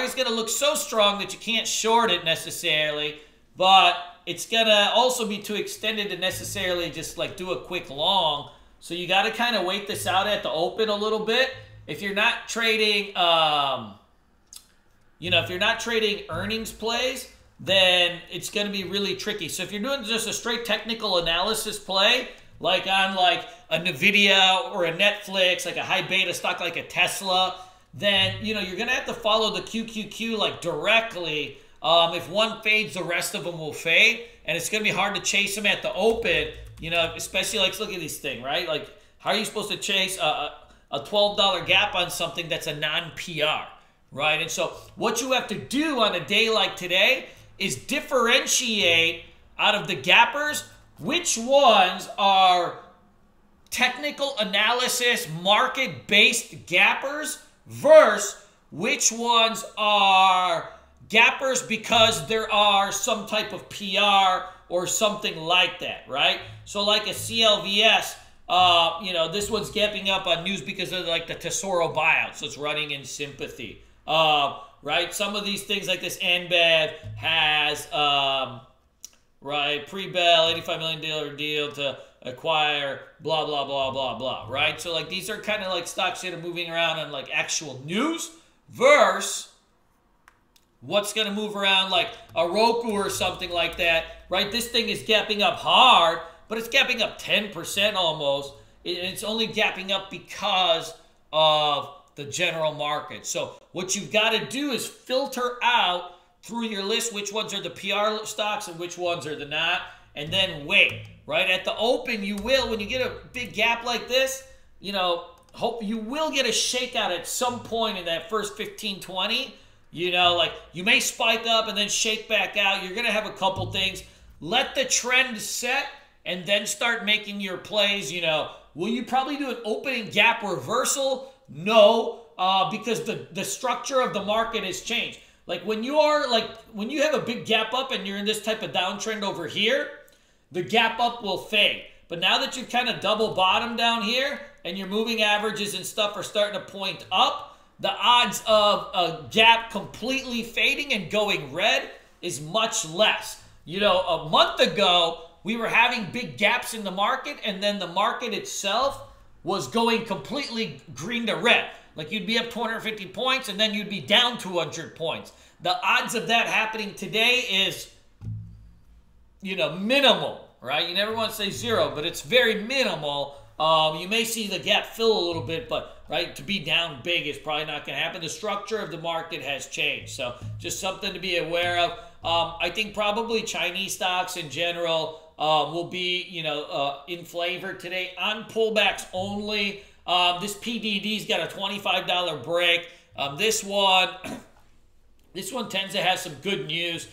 market's going to look so strong that you can't short it necessarily, but it's going to also be too extended to necessarily just like do a quick long. So you got to kind of wait this out at the open a little bit. If you're not trading, if you're not trading earnings plays, then it's going to be really tricky. So if you're doing just a straight technical analysis play, like on like a Nvidia or a Netflix, like a high beta stock like a Tesla, then you're going to have to follow the QQQ like directly. If one fades, the rest of them will fade, and it's going to be hard to chase them at the open. Especially like look at this thing, right? Like how are you supposed to chase a $12 gap on something that's a non-PR, right? And so what you have to do on a day like today is differentiate out of the gappers which ones are technical analysis, market-based gappers versus which ones are gappers because there are some type of PR or something like that, right? So like a CLVS, this one's gapping up on news because of like the Tesoro buyout, so it's running in sympathy, right? Some of these things like this NBAD has, right, pre-bell, $85 million deal to acquire, blah, blah, blah, blah, blah, right? So like these are kind of like stocks that are moving around on like actual news versus what's going to move around like a Roku or something like that, right? This thing is gapping up hard, but it's gapping up 10% almost. It's only gapping up because of the general market. So what you've got to do is filter out through your list which ones are the PR stocks and which ones are the not, and then wait, right? At the open, you will, when you get a big gap like this, hope you will get a shakeout at some point in that first 15, 20. Like you may spike up and then shake back out. You're going to have a couple things. Let the trend set and then start making your plays. Will you probably do an opening gap reversal? No, because the structure of the market has changed. Like when you have a big gap up and you're in this type of downtrend over here, the gap up will fade. But now that you've kind of double bottomed down here and your moving averages and stuff are starting to point up, the odds of a gap completely fading and going red is much less. A month ago, we were having big gaps in the market, and then the market itself was going completely green to red. Like you'd be up 250 points, and then you'd be down 200 points. The odds of that happening today is, minimal, right? You never want to say zero, but it's very minimal. You may see the gap fill a little bit, but right, to be down big is probably not going to happen. The structure of the market has changed, so just something to be aware of. I think probably Chinese stocks in general will be, in flavor today on pullbacks only. This PDD's got a $25 break. This one tends to have some good news.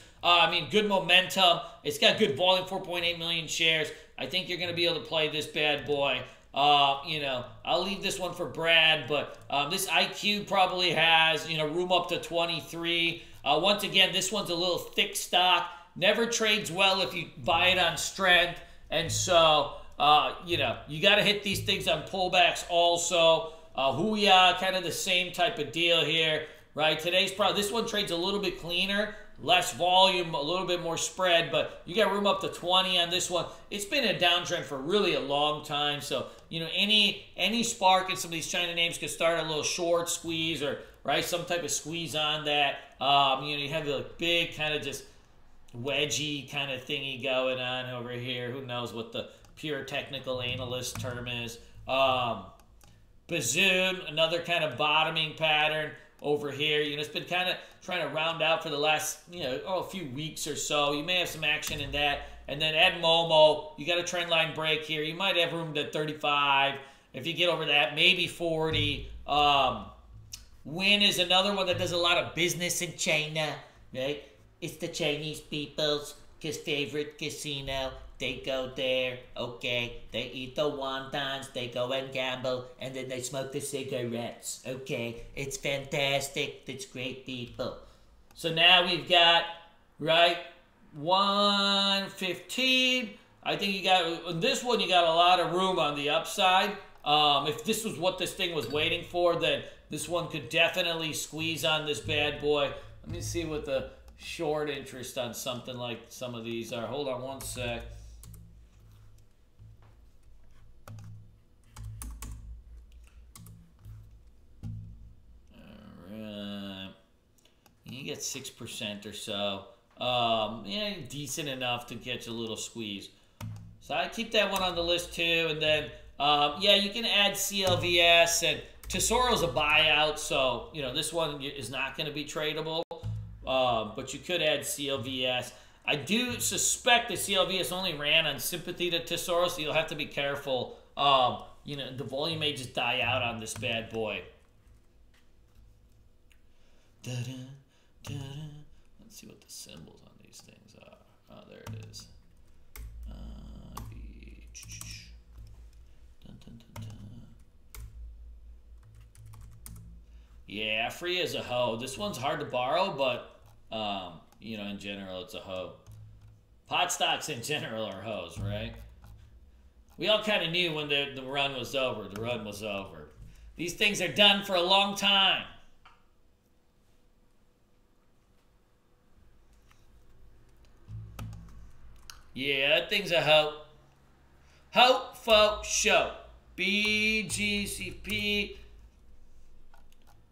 Good momentum. It's got good volume, 4.8 million shares. I think you're going to be able to play this bad boy. I'll leave this one for Brad, but this IQ probably has, room up to 23. Once again, this one's a little thick stock. Never trades well if you buy it on strength. And so, you got to hit these things on pullbacks also. Huya, kind of the same type of deal here, right? This one trades a little bit cleaner. Less volume, a little bit more spread, but you got room up to 20 on this one. It's been a downtrend for really a long time, so any spark in some of these China names could start a little short squeeze or right some type of squeeze on that. You have the big kind of just wedgie kind of thingy going on over here. Who knows what the pure technical analyst term is? Bazoon, another kind of bottoming pattern over here. It's been kind of trying to round out for the last, a few weeks or so. You may have some action in that. And then Ed Momo, you got a trend line break here. You might have room to 35. If you get over that, maybe 40. Win is another one that does a lot of business in China, right? It's the Chinese people's favorite casino. They go there, okay, they eat the wontons, they go and gamble, and then they smoke the cigarettes, okay? It's fantastic. It's great people. So now we've got, right, 115. I think you got, on this one, you got a lot of room on the upside. If this was what this thing was waiting for, then This one could definitely squeeze on this bad boy. Let me see what the short interest on something like some of these are. Hold on one sec. You get 6% or so. Yeah, decent enough to catch a little squeeze. So I keep that one on the list too. And then, yeah, you can add CLVS, and Tesoro's a buyout, so you know this one is not going to be tradable. But you could add CLVS. I do suspect that CLVS only ran on sympathy to Tesoro, so you'll have to be careful. You know, the volume may just die out on this bad boy. Da-da, da-da. Let's see what the symbols on these things are. Oh, there it is. Dun, dun, dun, dun. Yeah, free as a hoe. This one's hard to borrow, but you know, in general, it's a hoe. Pot stocks in general are hoes, right? We all kind of knew when the run was over. The run was over. These things are done for a long time. Yeah, that thing's a hoe. Ho, fo, show. BGCP.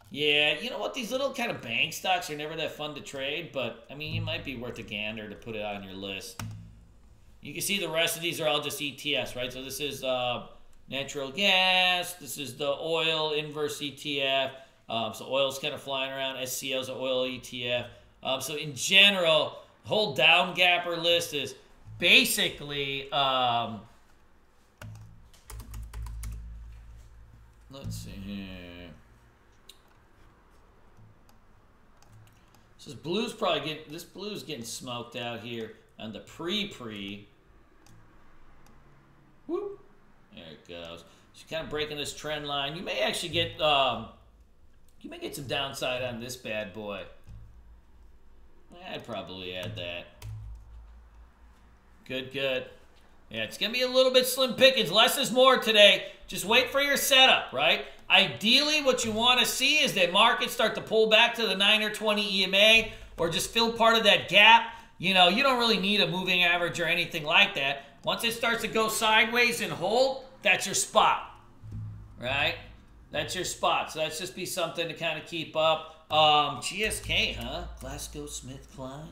Yeah, you know what? These little kind of bank stocks are never that fun to trade, but, I mean, it might be worth a gander to put it on your list. You can see the rest of these are all just ETFs, right? So this is natural gas. This is the oil inverse ETF. So oil's kind of flying around. SCO's an oil ETF. So in general, the whole down gapper list is basically, let's see here. So this blue's getting smoked out here on the pre-pre. Whoop. There it goes. She's kind of breaking this trend line. You may actually get some downside on this bad boy. I'd probably add that. Good, good. Yeah, it's going to be a little bit slim pickings. Less is more today. Just wait for your setup, right? Ideally, what you want to see is that markets start to pull back to the 9 or 20 EMA or just fill part of that gap. You know, you don't really need a moving average or anything like that. Once it starts to go sideways and hold, that's your spot, right? That's your spot. So that's just be something to kind of keep up. GSK, huh? GlaxoSmithKline.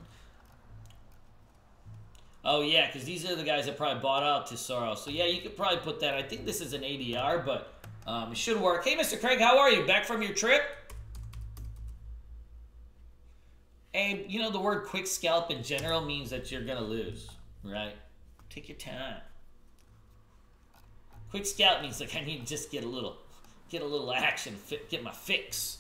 Oh, yeah, because these are the guys that probably bought out Tesoro. So, yeah, you could probably put that. I think this is an ADR, but it should work. Hey, Mr. Craig, how are you? Back from your trip? And, you know, the word quick scalp in general means that you're going to lose, right? Take your time. Quick scalp means like I need to just get a little action, get my fix.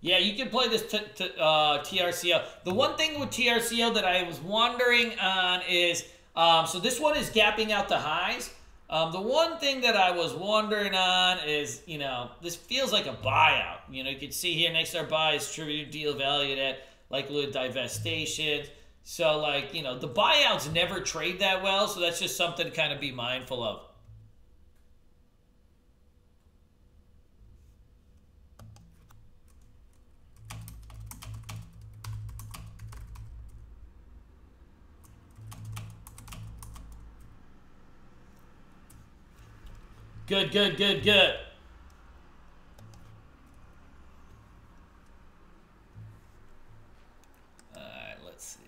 Yeah, you can play this TRCO. The one thing with TRCO that I was wondering on is, so this one is gapping out the highs. The one thing that I was wondering on is, you know, this feels like a buyout. You know, you can see here next to our buy is distributed deal valued at likelihood divestation. So, like, you know, the buyouts never trade that well, so that's just something to kind of be mindful of. Good, good, good, good. All right, let's see.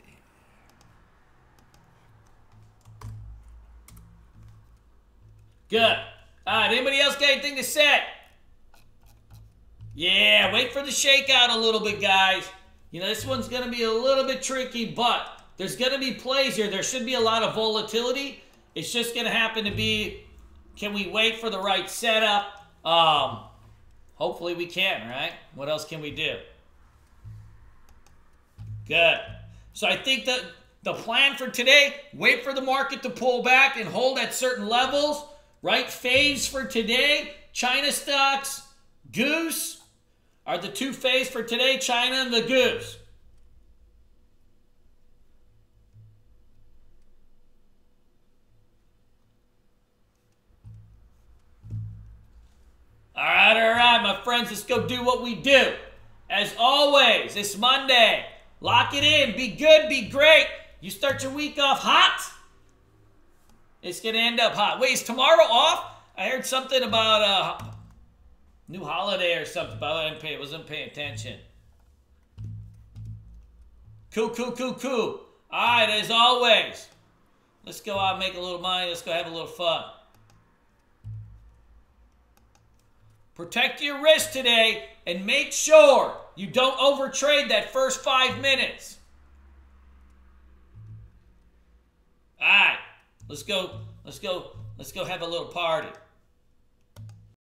Good. All right, anybody else got anything to say? Yeah, wait for the shakeout a little bit, guys. You know, this one's going to be a little bit tricky, but there's going to be plays here. There should be a lot of volatility. It's just going to happen to be, can we wait for the right setup? Hopefully we can, right? What else can we do? Good. So I think that the plan for today, wait for the market to pull back and hold at certain levels, right? Faves for today, China stocks, Goose are the two faves for today, China and the Goose. All right, my friends. Let's go do what we do. As always, it's Monday. Lock it in. Be good. Be great. You start your week off hot, it's going to end up hot. Wait, is tomorrow off? I heard something about a new holiday or something, but I wasn't paying attention. Cool. All right, as always, let's go out and make a little money. Let's go have a little fun. Protect your risk today and make sure you don't overtrade that first 5 minutes. All right, let's go have a little party.